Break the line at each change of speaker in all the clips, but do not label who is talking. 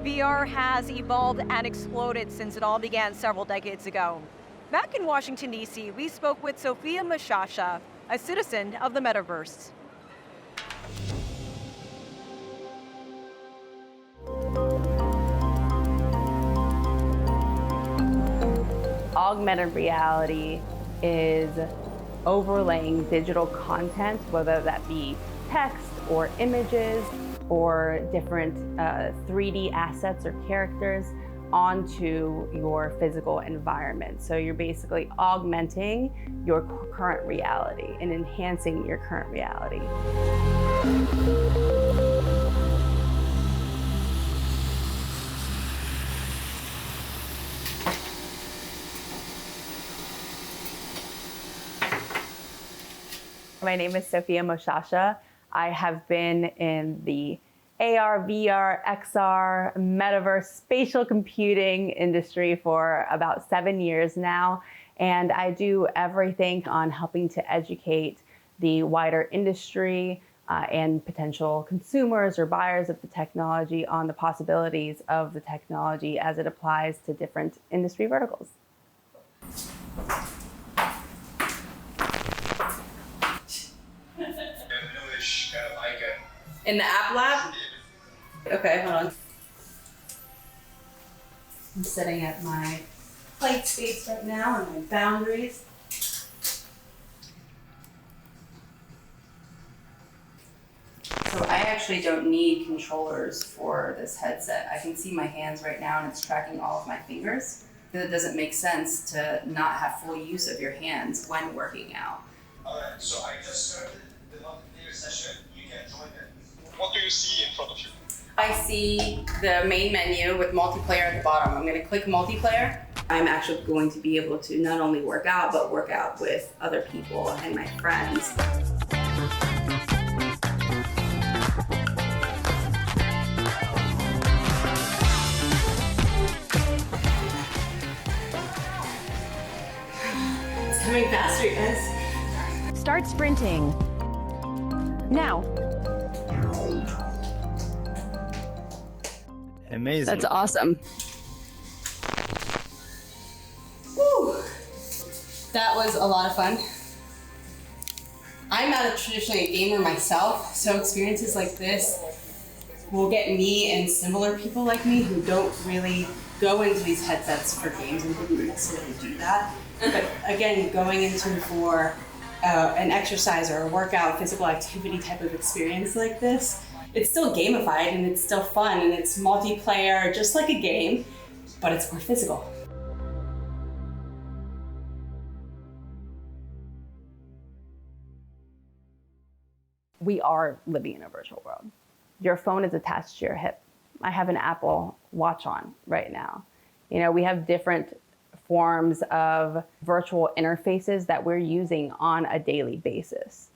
VR has evolved and exploded since it all began several decades ago. Back in Washington, D.C., we spoke with Sophia Moshasha, a citizen of the Metaverse.
Augmented reality is overlaying digital content, whether that be text or images or different 3D assets or characters onto your physical environment. So you're basically augmenting your current reality and enhancing your current reality. My name is Sophia Moshasha. I have been in the AR, VR, XR, Metaverse, spatial computing industry for about 7 years now. And I do everything on helping to educate the wider industry and potential consumers or buyers of the technology on the possibilities of the technology as it applies to different industry verticals. In the app lab? Okay, hold on. I'm sitting at my plate space right now and my boundaries. So I actually don't need controllers for this headset. I can see my hands right now and it's tracking all of my fingers. It doesn't make sense to not have full use of your hands when working out.
Alright, so I just started the multiplayer session. You can join it. What do you see in front of you?
I see the main menu with multiplayer at the bottom. I'm going to click multiplayer. I'm actually going to be able to not only work out, but work out with other people and my friends. It's coming faster, guys.
Start sprinting. Now.
Amazing.
That's awesome. Woo! That was a lot of fun. I'm not traditionally a gamer myself, so experiences like this will get me and similar people like me who don't really go into these headsets for games and didn't necessarily do that. But again, going into for an exercise or a workout, physical activity type of experience like this, it's still gamified and it's still fun and it's multiplayer, just like a game, but it's more physical. We are living in a virtual world. Your phone is attached to your hip. I have an Apple Watch on right now. You know, we have different forms of virtual interfaces that we're using on a daily basis.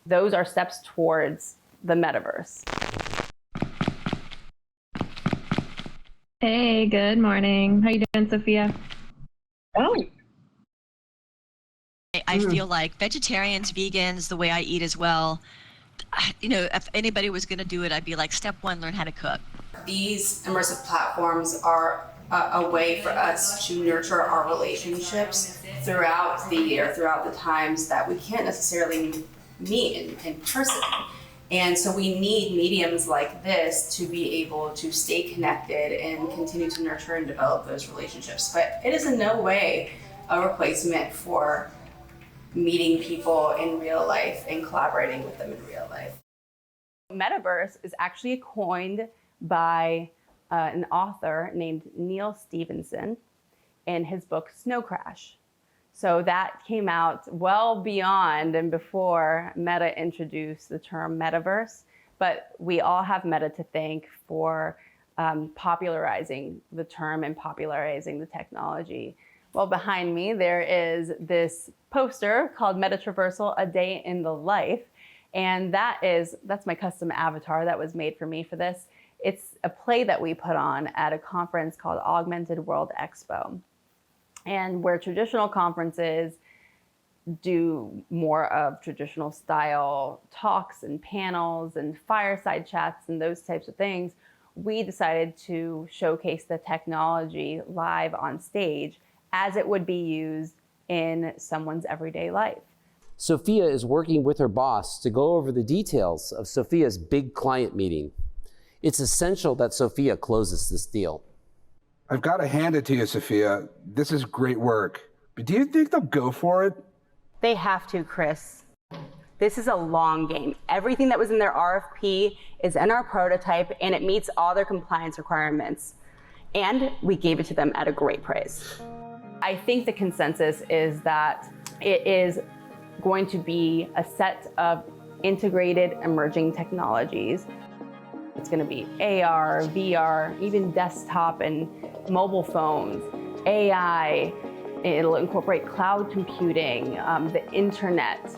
Those are steps towards the metaverse.
Hey, good morning. How you doing, Sophia? Oh.
I feel like vegetarians, vegans, the way I eat as well, you know, if anybody was going to do it, I'd be like, step one, learn how to cook.
These immersive platforms are a way for us to nurture our relationships throughout the year, throughout the times that we can't necessarily meet in person. And so we need mediums like this to be able to stay connected and continue to nurture and develop those relationships. But it is in no way a replacement for meeting people in real life and collaborating with them in real life. Metaverse is actually coined by an author named Neil Stephenson in his book Snow Crash. So that came out well beyond and before Meta introduced the term metaverse, but we all have Meta to thank for popularizing the term and popularizing the technology. Well, behind me, there is this poster called Meta Traversal, A Day in the Life. And that's my custom avatar that was made for me for this. It's a play that we put on at a conference called Augmented World Expo. And where traditional conferences do more of traditional style talks and panels and fireside chats and those types of things,
we decided to showcase the technology live on stage as it would be used in someone's everyday life.
Sophia is working with her boss to go over the details of Sophia's big client meeting. It's essential that Sophia closes this deal.
I've got to hand it to you, Sophia. This is great work. But do you think they'll go for it?
They have to, Chris. This is a long game. Everything that was in their RFP is in our prototype, and it meets all their compliance requirements. And we gave it to them at a great price. I think the consensus is that it is going to be a set of integrated emerging technologies. It's going to be AR, VR, even desktop and mobile phones, AI. It'll incorporate cloud computing, the internet,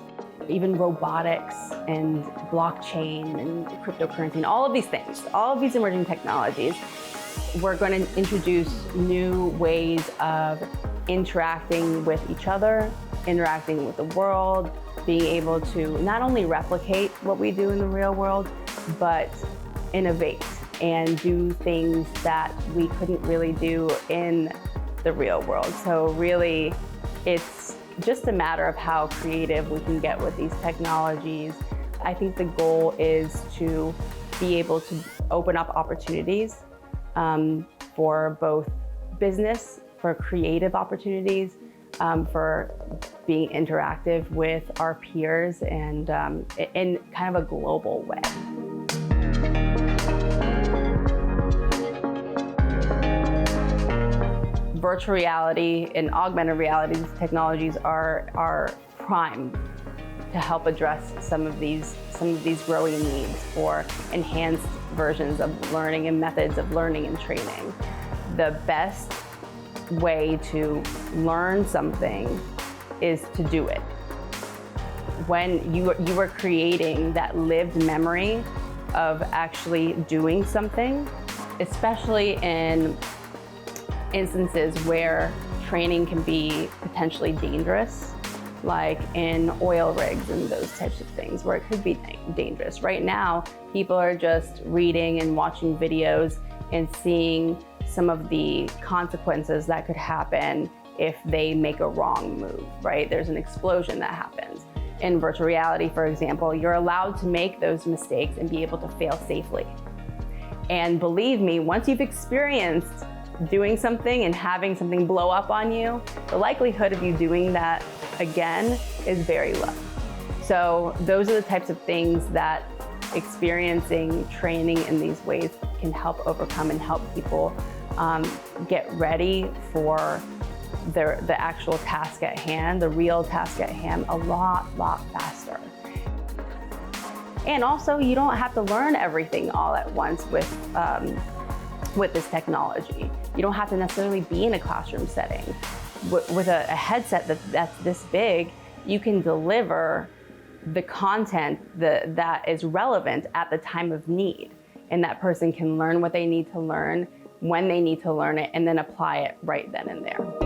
even robotics and blockchain and cryptocurrency, and all of these things, all of these emerging technologies. We're going to introduce new ways of interacting with each other, interacting with the world, being able to not only replicate what we do in the real world, but innovate and do things that we couldn't really do in the real world. So really, it's just a matter of how creative we can get with these technologies. I think the goal is to be able to open up opportunities for both business, for creative opportunities, for being interactive with our peers, and in kind of a global way. Virtual reality and augmented reality technologies are primed to help address some of these growing needs for enhanced versions of learning and methods of learning and training. The best way to learn something is to do it. When you are creating that lived memory of actually doing something, especially in instances where training can be potentially dangerous, like in oil rigs and those types of things where it could be dangerous. Right now, people are just reading and watching videos and seeing some of the consequences that could happen if they make a wrong move, right? There's an explosion that happens. In virtual reality, for example, you're allowed to make those mistakes and be able to fail safely. And believe me, once you've experienced doing something and having something blow up on you, the likelihood of you doing that again is very low. So those are the types of things that experiencing training in these ways can help overcome and help people get ready for the actual task at hand, the real task at hand, a lot faster. And also, you don't have to learn everything all at once with this technology. You don't have to necessarily be in a classroom setting. With a headset that's this big, you can deliver the content that is relevant at the time of need. And that person can learn what they need to learn, when they need to learn it, and then apply it right then and there.